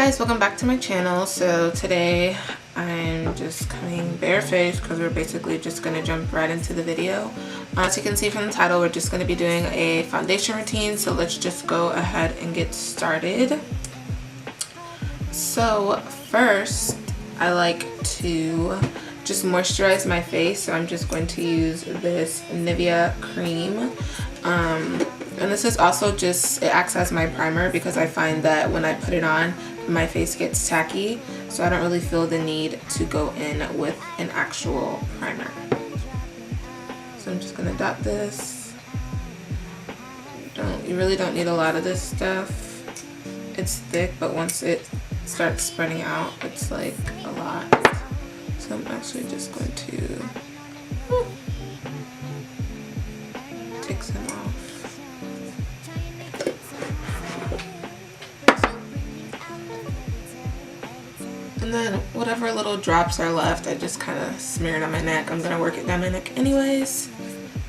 Guys, welcome back to my channel. So today I'm just coming barefaced because we're basically just going to jump right into the video. As you can see from the title, we're just going to be doing a foundation routine, so let's just go ahead and get started. So first, I like to just moisturize my face, so I'm just going to use this Nivea Creme. And this is also just, it acts as my primer because I find that when I put it on, my face gets tacky, so I don't really feel the need to go in with an actual primer. So I'm just gonna dot this. You really don't need a lot of this stuff. It's thick, but once it starts spreading out, it's like a lot. So I'm actually just going to take some off. And then whatever little drops are left, I just kind of smear it on my neck. I'm gonna work it down my neck anyways,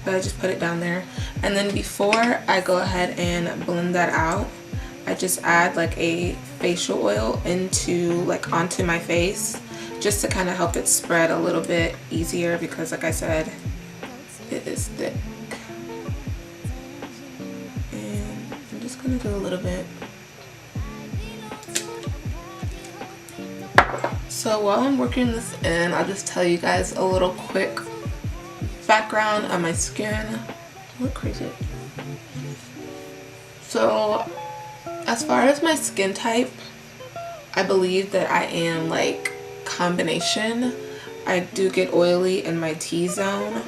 but I just put it down there. And then before I go ahead and blend that out, I just add like a facial oil onto my face, just to kind of help it spread a little bit easier because, like I said, it is thick. And I'm just gonna do a little bit. So while I'm working this in, I'll just tell you guys a little quick background on my skin. I look crazy. So as far as my skin type, I believe that I am like combination. I do get oily in my T-zone.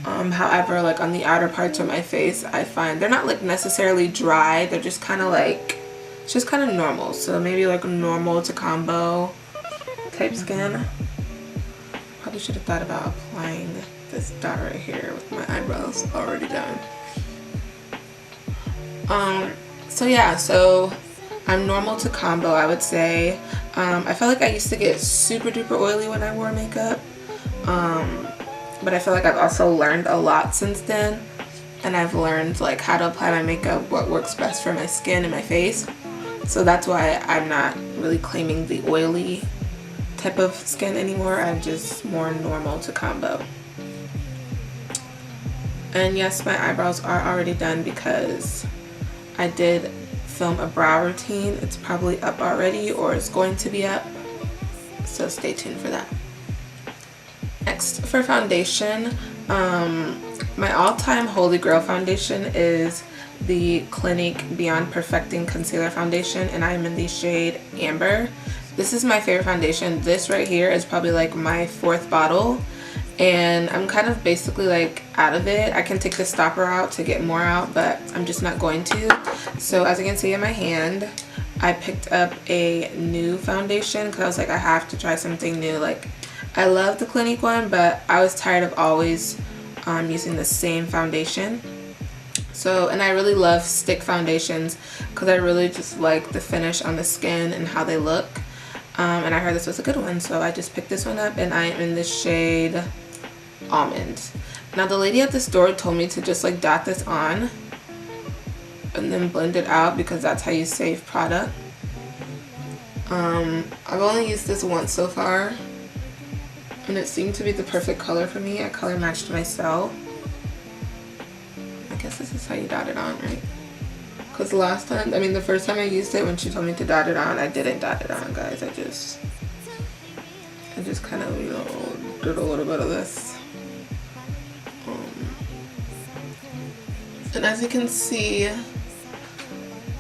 However, like on the outer parts of my face, I find they're not like necessarily dry. They're just kind of like, it's just kind of normal. So maybe like normal to combo type skin. Probably should have thought about applying this dot right here with my eyebrows already done. So yeah, so I'm normal to combo, I would say. I feel like I used to get super duper oily when I wore makeup, but I feel like I've also learned a lot since then, and I've learned like how to apply my makeup, what works best for my skin and my face. So that's why I'm not really claiming the oily type of skin anymore. I'm just more normal to combo. And yes, my eyebrows are already done because I did film a brow routine. It's probably up already, or it's going to be up, so stay tuned for that. Next, for foundation, my all-time holy grail foundation is the Clinique Beyond Perfecting Concealer Foundation, and I'm in the shade Amber. This is my favorite foundation. This right here is probably like my 4th bottle, and I'm kind of basically like out of it. I can take the stopper out to get more out, but I'm just not going to. So as you can see in my hand, I picked up a new foundation because I was like, I have to try something new. Like, I love the Clinique one, but I was tired of always using the same foundation. So, and I really love stick foundations because I really just like the finish on the skin and how they look. And I heard this was a good one, so I just picked this one up, and I am in the shade Almond. Now the lady at the store told me to just like dot this on and then blend it out because that's how you save product. I've only used this once so far, and it seemed to be the perfect color for me. I color matched myself. I guess this is how you dot it on, right? Because last time, I mean the first time I used it, when she told me to dot it on, I didn't dot it on, guys. I just kind of, you know, did a little bit of this. And as you can see,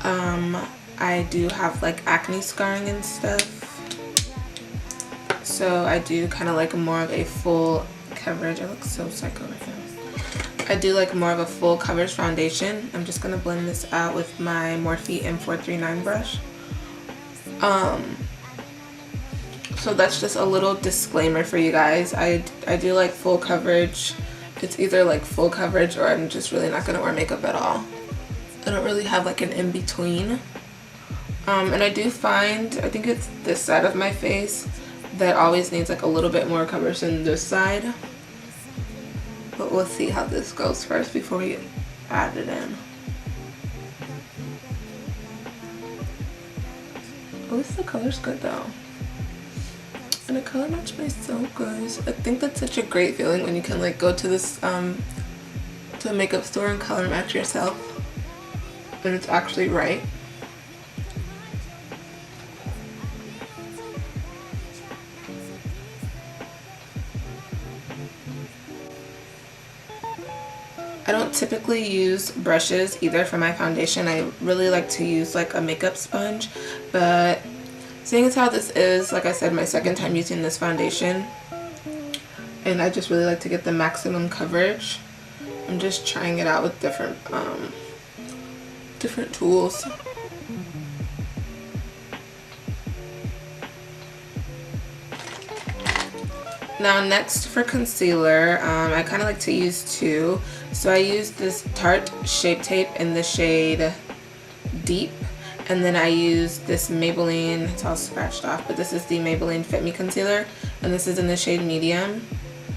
I do have like acne scarring and stuff. So I do kind of like more of a full coverage. I look so psycho right now. I do like more of a full coverage foundation. I'm just gonna blend this out with my Morphe M439 brush. So that's just a little disclaimer for you guys. I do like full coverage. It's either like full coverage or I'm just really not gonna wear makeup at all. I don't really have like an in-between. And I do find, I think it's this side of my face that always needs like a little bit more coverage than this side. But we'll see how this goes first before we add it in. At least the color's good though. And the color match is so good. I think that's such a great feeling when you can like go to this to a makeup store and color match yourself. And it's actually right. I don't typically use brushes either for my foundation. I really like to use like a makeup sponge, but seeing as how this is, like I said, my second time using this foundation, and I just really like to get the maximum coverage, I'm just trying it out with different tools. Now next for concealer, I kind of like to use two. So I use this Tarte Shape Tape in the shade Deep. And then I use this Maybelline, it's all scratched off, but this is the Maybelline Fit Me Concealer. And this is in the shade Medium.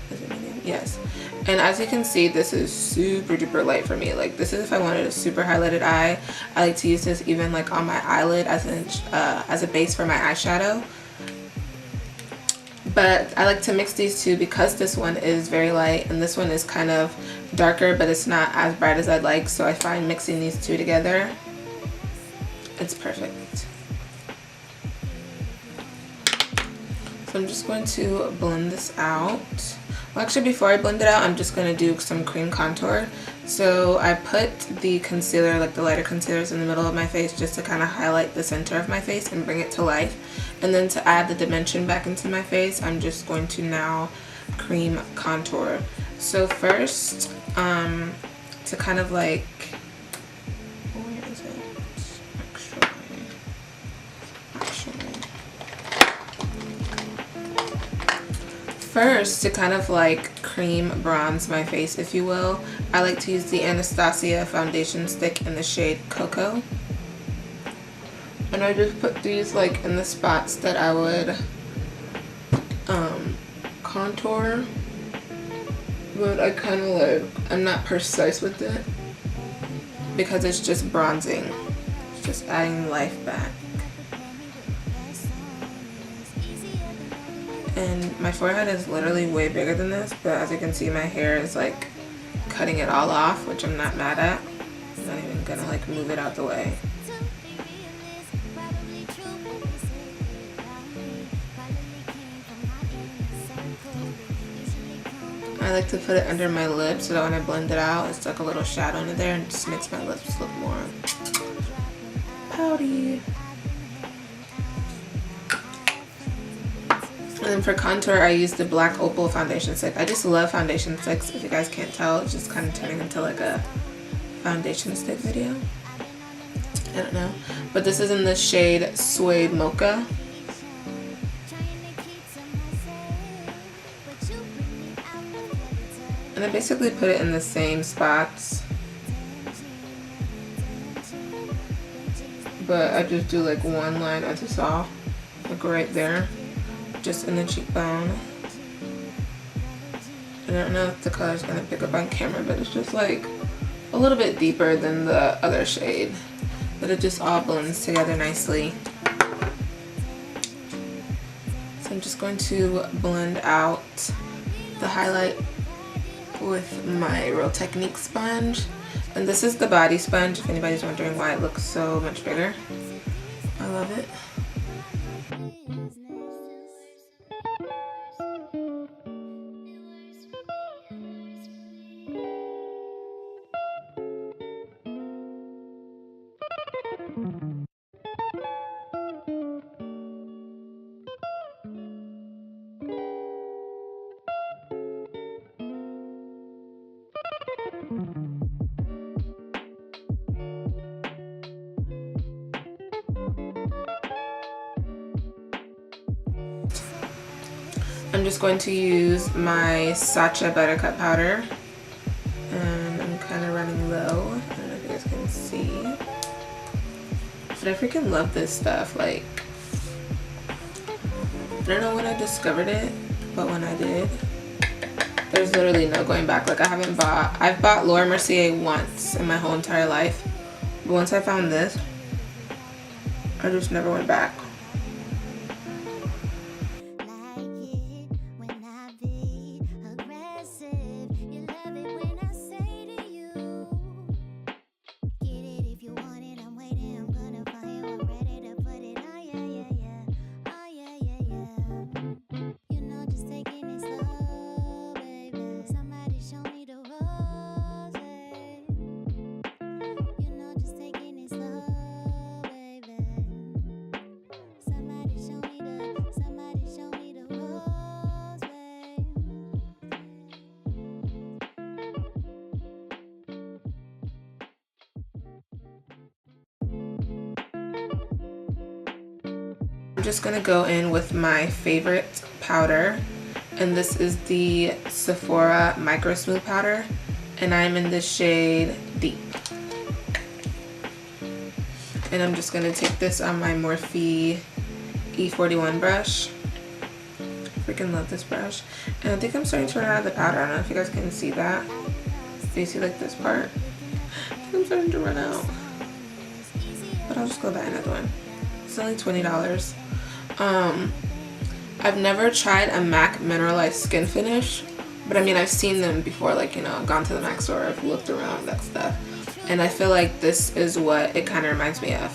Is it medium? Yes. And as you can see, this is super duper light for me. Like this is if I wanted a super highlighted eye. I like to use this even like on my eyelid as a base for my eyeshadow. But I like to mix these two because this one is very light and this one is kind of darker, but it's not as bright as I'd like. So I find mixing these two together, it's perfect. So I'm just going to blend this out. Well, actually before I blend it out, I'm just going to do some cream contour. So I put the concealer, like the lighter concealers, in the middle of my face just to kind of highlight the center of my face and bring it to life. And then to add the dimension back into my face, I'm just going to now cream contour. So first, to kind of like, where is it? First, to kind of like cream bronze my face, if you will, I like to use the Anastasia foundation stick in the shade Cocoa. And I just put these like in the spots that I would contour. But I kind of like, I'm not precise with it because it's just bronzing. It's just adding life back. And my forehead is literally way bigger than this, but as you can see, my hair is like cutting it all off, which I'm not mad at. I'm not even gonna like move it out the way. I like to put it under my lips so that when I blend it out, it's like a little shadow under there and just makes my lips look more pouty. And then for contour, I use the black Opal foundation stick. I just love foundation sticks. If you guys can't tell, it's just kind of turning into like a foundation stick video. I don't know. But this is in the shade Suede Mocha. And I basically put it in the same spots. But I just do like one line as you saw, like right there. Just in the cheekbone. I don't know if the color's gonna pick up on camera, but it's just like a little bit deeper than the other shade, but it just all blends together nicely. So I'm just going to blend out the highlight with my Real Technique sponge, and this is the body sponge if anybody's wondering why it looks so much bigger. I love it. I'm just going to use my Sacha Buttercup powder, and I'm kind of running low. I don't know if you guys can see, but I freaking love this stuff. Like, I don't know when I discovered it, but when I did, there's literally no going back. Like, I've bought Laura Mercier once in my whole entire life, but once I found this, I just never went back. I'm just gonna go in with my favorite powder, and this is the Sephora MicroSmooth powder, and I'm in the shade Deep. And I'm just gonna take this on my Morphe E41 brush. Freaking love this brush. And I think I'm starting to run out of the powder. I don't know if you guys can see that. Do you see like this part? I think I'm starting to run out. But I'll just go buy another one. It's only $20. I've never tried a MAC Mineralized Skin Finish, but I mean I've seen them before, like, you know, I've gone to the MAC store, I've looked around, that stuff. And I feel like this is what it kind of reminds me of,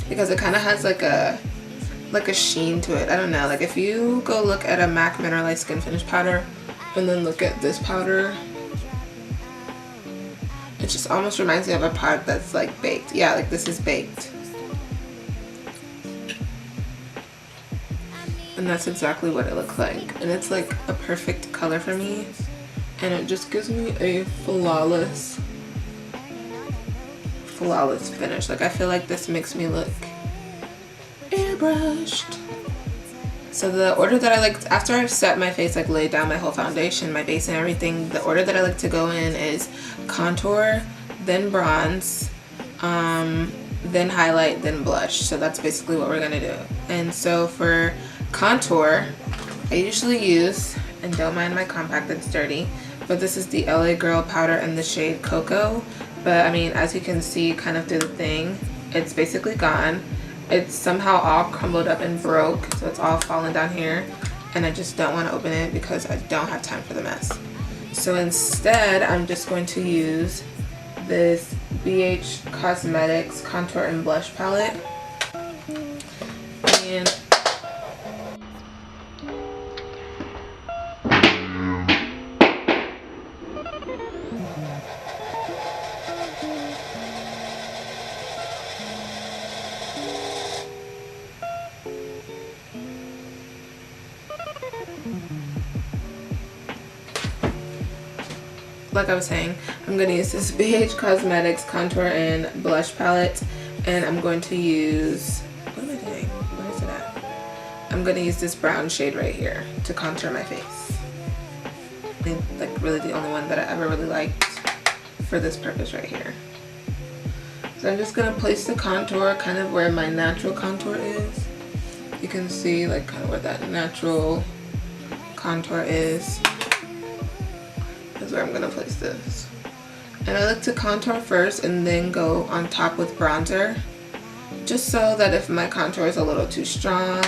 because it kind of has like a sheen to it. I don't know, like if you go look at a MAC Mineralized Skin Finish powder and then look at this powder, it just almost reminds me of a product that's like baked. Yeah, like this is baked. And that's exactly what it looks like. And it's like a perfect color for me, and it just gives me a flawless finish. Like I feel like this makes me look airbrushed. So the order that I like, after I've set my face, like laid down my whole foundation, my base and everything, the order that I like to go in is contour, then bronze, then highlight, then blush. So that's basically what we're gonna do. And so for contour, I usually use, and don't mind my compact that's dirty, but this is the LA Girl powder in the shade Cocoa. But I mean, as you can see kind of through the thing, it's basically gone. It's somehow all crumbled up and broke, so it's all falling down here, and I just don't want to open it because I don't have time for the mess. So instead, I'm just going to use this BH Cosmetics Contour and Blush Palette. And like I was saying, I'm going to use this BH Cosmetics Contour and Blush Palette, and I'm going to use, what am I doing? Where is it at? I'm going to use this brown shade right here to contour my face. I think like really the only one that I ever really liked for this purpose right here. So I'm just going to place the contour kind of where my natural contour is. You can see like kind of where that natural contour is. Is where I'm going to place this. And I like to contour first and then go on top with bronzer, just so that if my contour is a little too strong,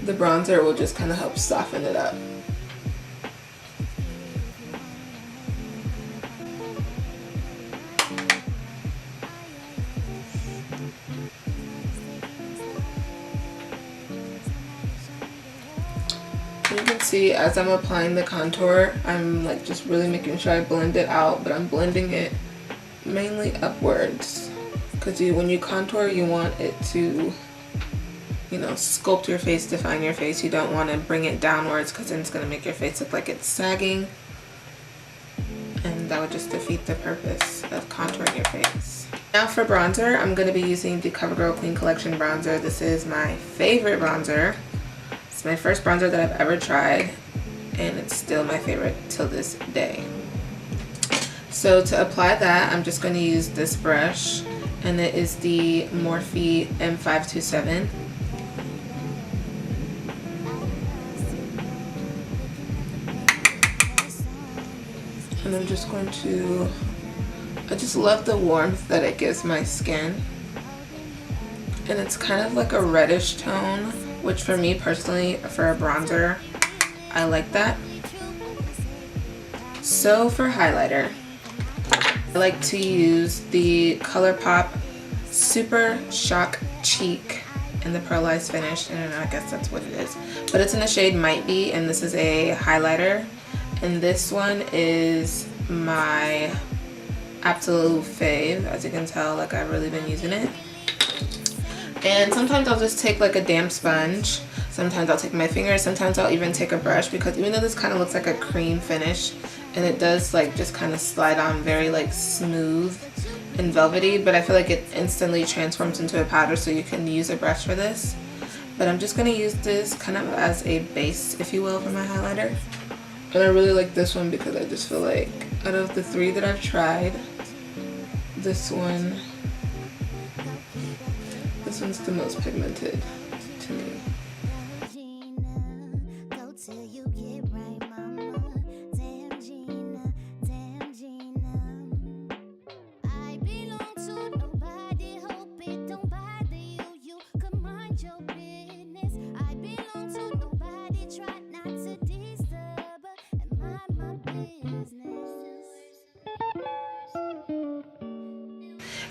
the bronzer will just kind of help soften it up. You can see as I'm applying the contour, I'm like just really making sure I blend it out, but I'm blending it mainly upwards, because when you contour, you want it to, you know, sculpt your face, define your face. You don't want to bring it downwards, because then it's going to make your face look like it's sagging, and that would just defeat the purpose of contouring your face. Now for bronzer, I'm going to be using the Covergirl Clean Collection bronzer. This is my favorite bronzer. It's my first bronzer that I've ever tried, and it's still my favorite till this day. So to apply that, I'm just going to use this brush, and it is the Morphe M527. And I'm just going to, I just love the warmth that it gives my skin. And it's kind of like a reddish tone, which for me personally, for a bronzer, I like that. So for highlighter, I like to use the Colourpop Super Shock Cheek in the Pearlessence finish. I don't know, I guess that's what it is. But it's in the shade Might Be, and this is a highlighter. And this one is my absolute fave. As you can tell, like I've really been using it. And sometimes I'll just take like a damp sponge. Sometimes I'll take my fingers. Sometimes I'll even take a brush, because even though this kind of looks like a cream finish, and it does like just kind of slide on very like smooth and velvety, but I feel like it instantly transforms into a powder, so you can use a brush for this. But I'm just going to use this kind of as a base, if you will, for my highlighter. And I really like this one because I just feel like out of the 3 that I've tried, this one's the most pigmented to me.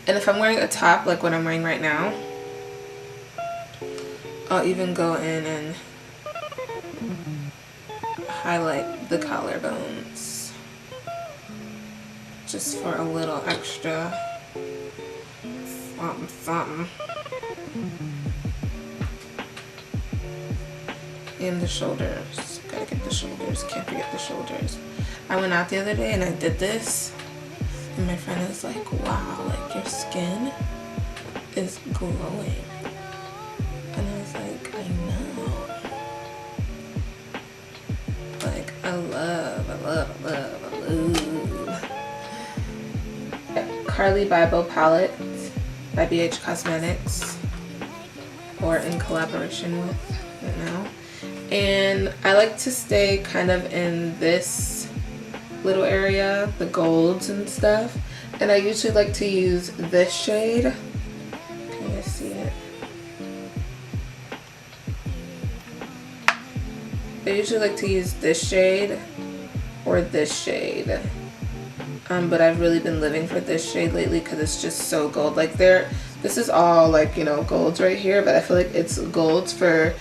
And if I'm wearing a top like what I'm wearing right now, I'll even go in and highlight the collarbones just for a little extra something. And the shoulders. Gotta get the shoulders. Can't forget the shoulders. I went out the other day and I did this. And my friend is like, wow, like your skin is glowing. And I was like, I know. Like, I love. Carli Bybel palette by BH Cosmetics, or in collaboration with, you know. And I like to stay kind of in this little area, the golds and stuff, and I usually like to use this shade. Can you guys see it? I usually like to use this shade or this shade, but I've really been living for this shade lately because it's just so gold. Like this is all like, you know, golds right here, but I feel like it's golds for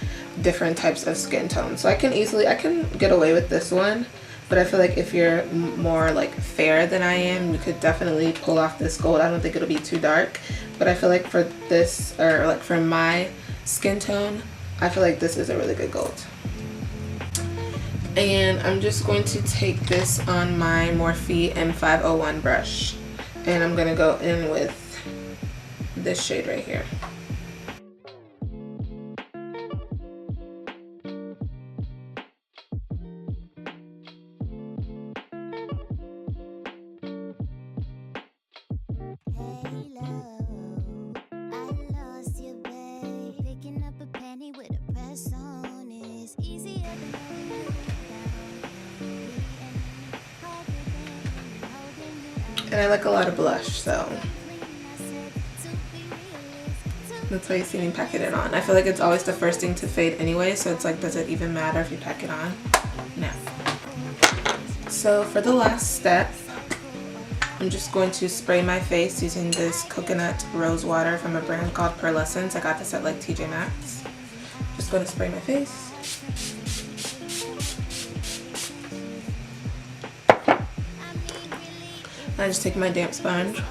different types of skin tones. So I can get away with this one. But I feel like if you're more like fair than I am, you could definitely pull off this gold. I don't think it'll be too dark. But I feel like for this, or like for my skin tone, I feel like this is a really good gold. And I'm just going to take this on my Morphe M501 brush. And I'm going to go in with this shade right here. And I like a lot of blush, so that's why you see me packing it on. I feel like it's always the first thing to fade anyway, so it's like, does it even matter if you pack it on? No. So for the last step, I'm just going to spray my face using this coconut rose water from a brand called Pearlessence. I got this at like TJ Maxx. Just going to spray my face. I just take my damp sponge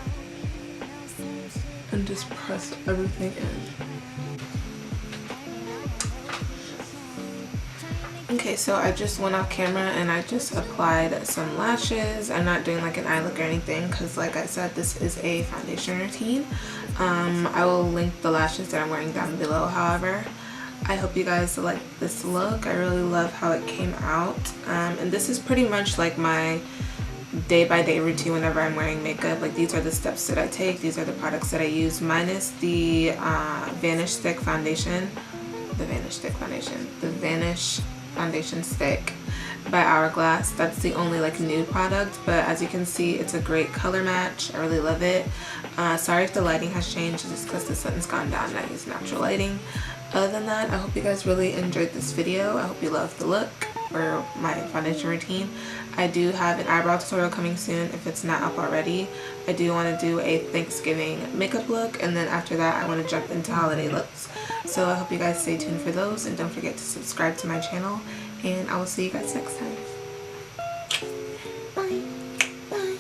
and just press everything in. Okay, so I just went off camera and I just applied some lashes. I'm not doing like an eye look or anything because, like I said, this is a foundation routine. I will link the lashes that I'm wearing down below. However, I hope you guys like this look. I really love how it came out. And this is pretty much like my day-by-day routine whenever I'm wearing makeup. Like, these are the steps that I take, these are the products that I use, minus the Vanish stick foundation, the Vanish foundation stick by Hourglass. That's the only like nude product, but as you can see, it's a great color match. I really love it. Sorry if the lighting has changed, just because the sun's gone down and I use natural lighting. Other than that, I hope you guys really enjoyed this video. I hope you loved the look or my foundation routine. I do have an eyebrow tutorial coming soon if it's not up already. I do want to do a Thanksgiving makeup look, and then after that I want to jump into holiday looks. So I hope you guys stay tuned for those, and don't forget to subscribe to my channel, and I will see you guys next time. Bye. Bye.